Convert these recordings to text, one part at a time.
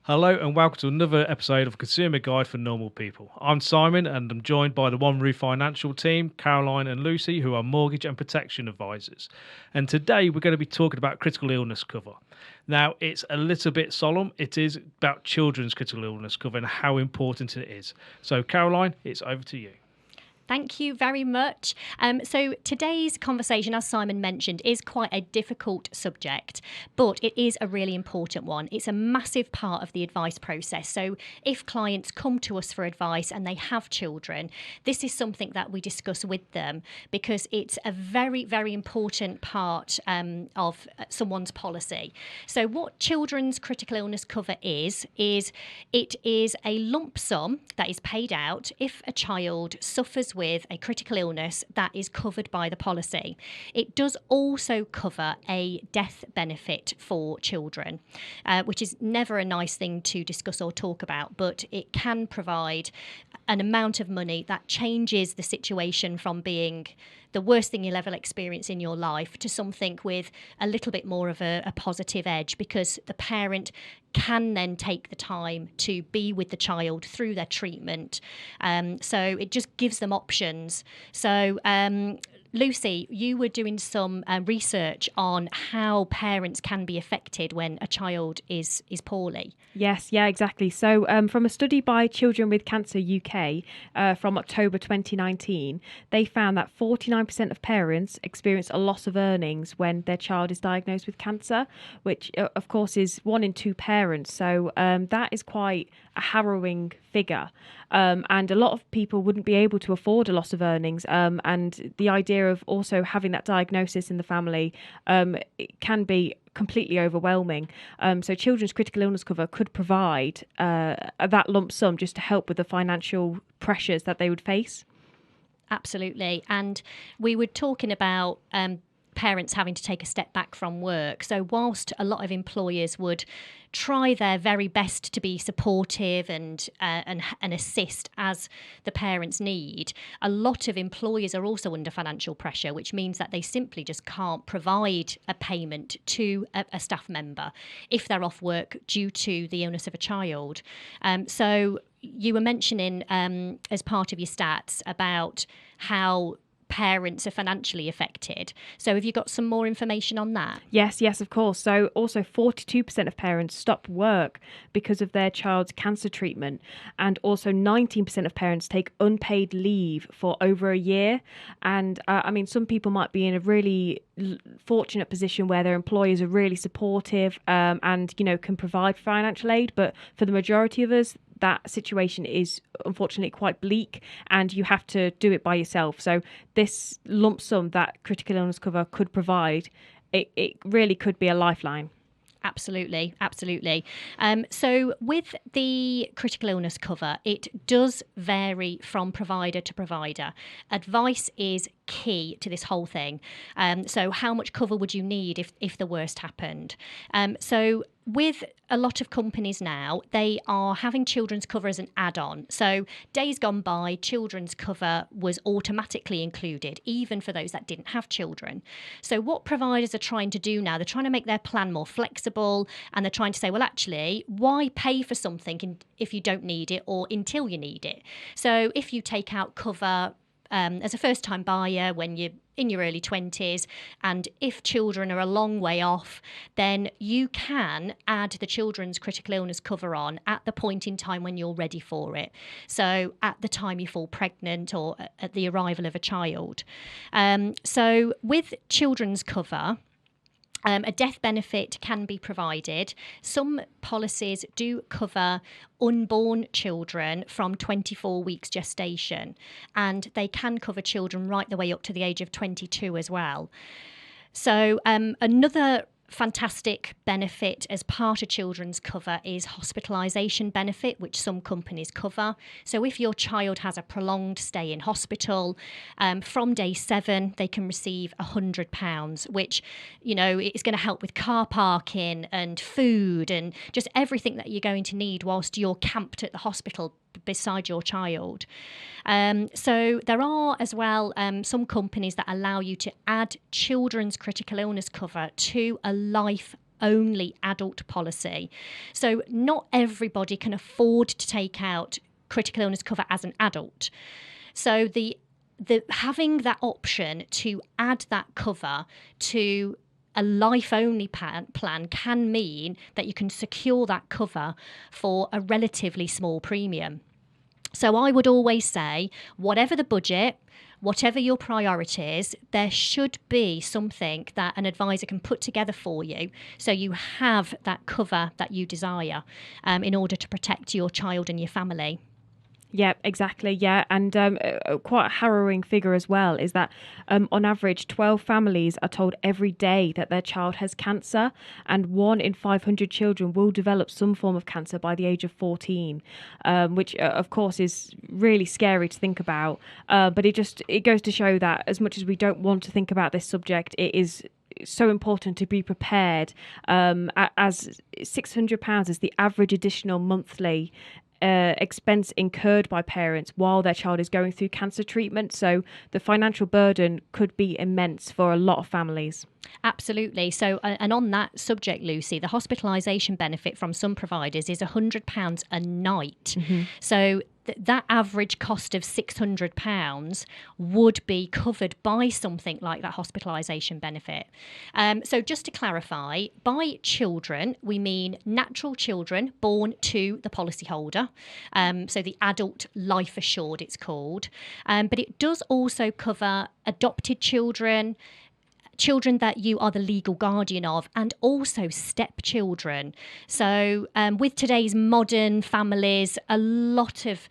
Hello and welcome to another episode of Consumer Guide for Normal People. I'm Simon and I'm joined by the One Roof Financial team, Caroline and Lucy, who are mortgage and protection advisors. And today we're going to be talking about critical illness cover. Now, it's a little bit solemn. It is about children's critical illness cover and how important it is. So, Caroline, it's over to you. Thank you very much. So today's conversation, as Simon mentioned, is quite a difficult subject, but it is a really important one. It's a massive part of the advice process. So if clients come to us for advice and they have children, this is something that we discuss with them because it's a very, very important part of someone's policy. So what children's critical illness cover is it is a lump sum that is paid out if a child suffers with a critical illness that is covered by the policy. It does also cover a death benefit for children, which is never a nice thing to discuss or talk about, but it can provide an amount of money that changes the situation from being the worst thing you'll ever experience in your life to something with a little bit more of a positive edge, because the parent can then take the time to be with the child through their treatment. So it just gives them options. So Lucy, you were doing some research on how parents can be affected when a child is poorly. Yes, yeah, exactly. So from a study by Children with Cancer UK from October 2019, they found that 49% of parents experience a loss of earnings when their child is diagnosed with cancer, which of course is 1 in 2 parents. So that is quite a harrowing figure. And a lot of people wouldn't be able to afford a loss of earnings. And the idea of also having that diagnosis in the family it can be completely overwhelming. So children's critical illness cover could provide that lump sum just to help with the financial pressures that they would face. Absolutely. And we were talking about parents having to take a step back from work. So whilst a lot of employers would try their very best to be supportive and assist as the parents need, a lot of employers are also under financial pressure, which means that they simply just can't provide a payment to a staff member if they're off work due to the illness of a child. So you were mentioning as part of your stats about how parents are financially affected. So have you got some more information on that? Yes, of course. So also 42% of parents stop work because of their child's cancer treatment. And also 19% of parents take unpaid leave for over a year. And some people might be in a really fortunate position where their employers are really supportive and, can provide financial aid. But for the majority of us, that situation is unfortunately quite bleak and you have to do it by yourself. So this lump sum that critical illness cover could provide, it really could be a lifeline. Absolutely. So with the critical illness cover, it does vary from provider to provider. Advice is key to this whole thing. So how much cover would you need if the worst happened? So with a lot of companies now, they are having children's cover as an add-on. So days gone by, children's cover was automatically included, even for those that didn't have children. So what providers are trying to do now, they're trying to make their plan more flexible, and they're trying to say, well, actually, why pay for something if you don't need it or until you need it? So if you take out cover as a first-time buyer when you're in your early 20s, and if children are a long way off, then you can add the children's critical illness cover on at the point in time when you're ready for it. So at the time you fall pregnant or at the arrival of a child. So with children's cover, a death benefit can be provided. Some policies do cover unborn children from 24 weeks gestation, and they can cover children right the way up to the age of 22 as well. So another fantastic benefit as part of children's cover is hospitalisation benefit, which some companies cover. So if your child has a prolonged stay in hospital, from day 7 they can receive £100, which is going to help with car parking and food and just everything that you're going to need whilst you're camped at the hospital beside your child. So there are as well some companies that allow you to add children's critical illness cover to a life only adult policy. So not everybody can afford to take out critical illness cover as an adult. So the having that option to add that cover to a life-only plan can mean that you can secure that cover for a relatively small premium. So I would always say, whatever the budget, whatever your priorities, there should be something that an advisor can put together for you so you have that cover that you desire in order to protect your child and your family. Yeah, exactly. Yeah. And quite a harrowing figure as well is that on average, 12 families are told every day that their child has cancer, and 1 in 500 children will develop some form of cancer by the age of 14, which, of course, is really scary to think about. But it goes to show that as much as we don't want to think about this subject, it is so important to be prepared, as £600 is the average additional monthly expense incurred by parents while their child is going through cancer treatment. So the financial burden could be immense for a lot of families. Absolutely. So, and on that subject, Lucy, the hospitalisation benefit from some providers is £100 a night. Mm-hmm. So that average cost of £600 would be covered by something like that hospitalisation benefit. So just to clarify, by children, we mean natural children born to the policyholder. So the adult life assured, it's called. But it does also cover adopted children, children that you are the legal guardian of, and also stepchildren. So with today's modern families, a lot of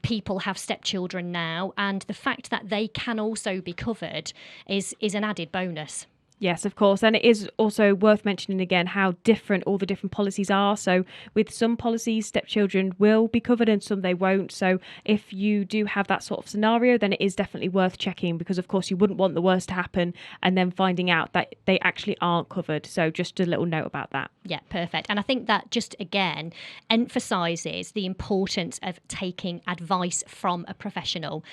people have stepchildren now, and the fact that they can also be covered is an added bonus. Yes, of course. And it is also worth mentioning again how different all the different policies are. So with some policies, stepchildren will be covered and some they won't. So if you do have that sort of scenario, then it is definitely worth checking, because of course you wouldn't want the worst to happen and then finding out that they actually aren't covered. So just a little note about that. Yeah, perfect. And I think that just again emphasises the importance of taking advice from a professional.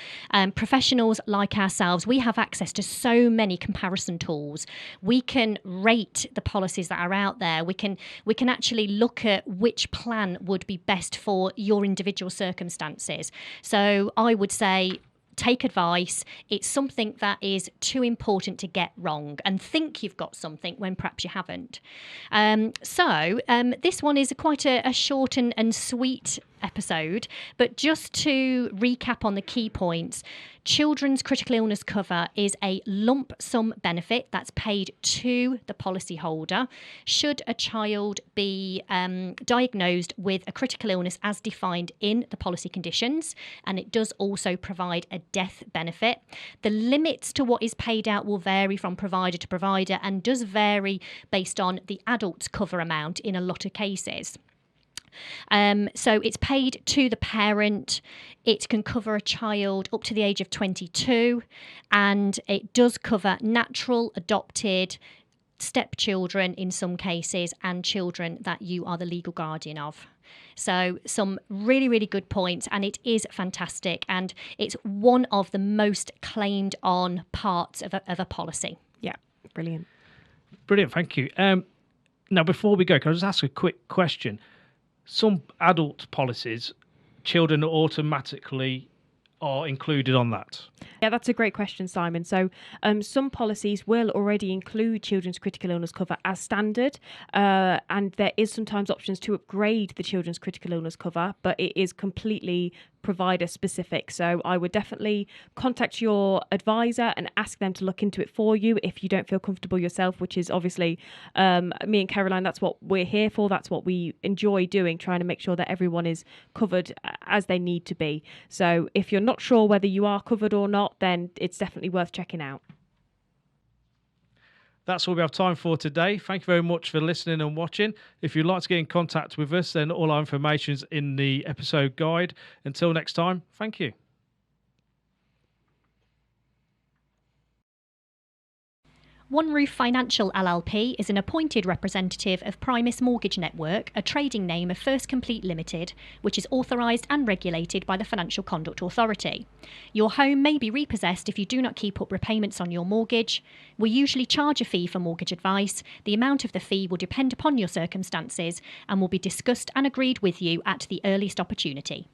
Professionals like ourselves, we have access to so many comparison tools. We can rate the policies that are out there. We can actually look at which plan would be best for your individual circumstances. So I would say, take advice. It's something that is too important to get wrong and think you've got something when perhaps you haven't. So this one is quite a short and sweet episode, but just to recap on the key points, children's critical illness cover is a lump sum benefit that's paid to the policyholder should a child be diagnosed with a critical illness as defined in the policy conditions, and it does also provide a death benefit. The limits to what is paid out will vary from provider to provider and does vary based on the adult's cover amount in a lot of cases. So it's paid to the parent. It can cover a child up to the age of 22, and it does cover natural, adopted, stepchildren in some cases, and children that you are the legal guardian of. So some really, really good points, and it is fantastic, and it's one of the most claimed on parts of a policy. Yeah, brilliant. Brilliant, thank you. Now, before we go, can I just ask a quick question? Some adult policies, children automatically are included on that. Yeah, that's a great question, Simon. So some policies will already include children's critical illness cover as standard, and there is sometimes options to upgrade the children's critical illness cover, but it is completely provider specific. So I would definitely contact your advisor and ask them to look into it for you if you don't feel comfortable yourself, which is obviously me and Caroline, that's what we're here for. That's what we enjoy doing, trying to make sure that everyone is covered as they need to be. So if you're not sure whether you are covered or not, then it's definitely worth checking out. That's all we have time for today. Thank you very much for listening and watching. If you'd like to get in contact with us, then all our information is in the episode guide. Until next time, thank you. One Roof Financial LLP is an appointed representative of Primis Mortgage Network, a trading name of First Complete Limited, which is authorised and regulated by the Financial Conduct Authority. Your home may be repossessed if you do not keep up repayments on your mortgage. We usually charge a fee for mortgage advice. The amount of the fee will depend upon your circumstances and will be discussed and agreed with you at the earliest opportunity.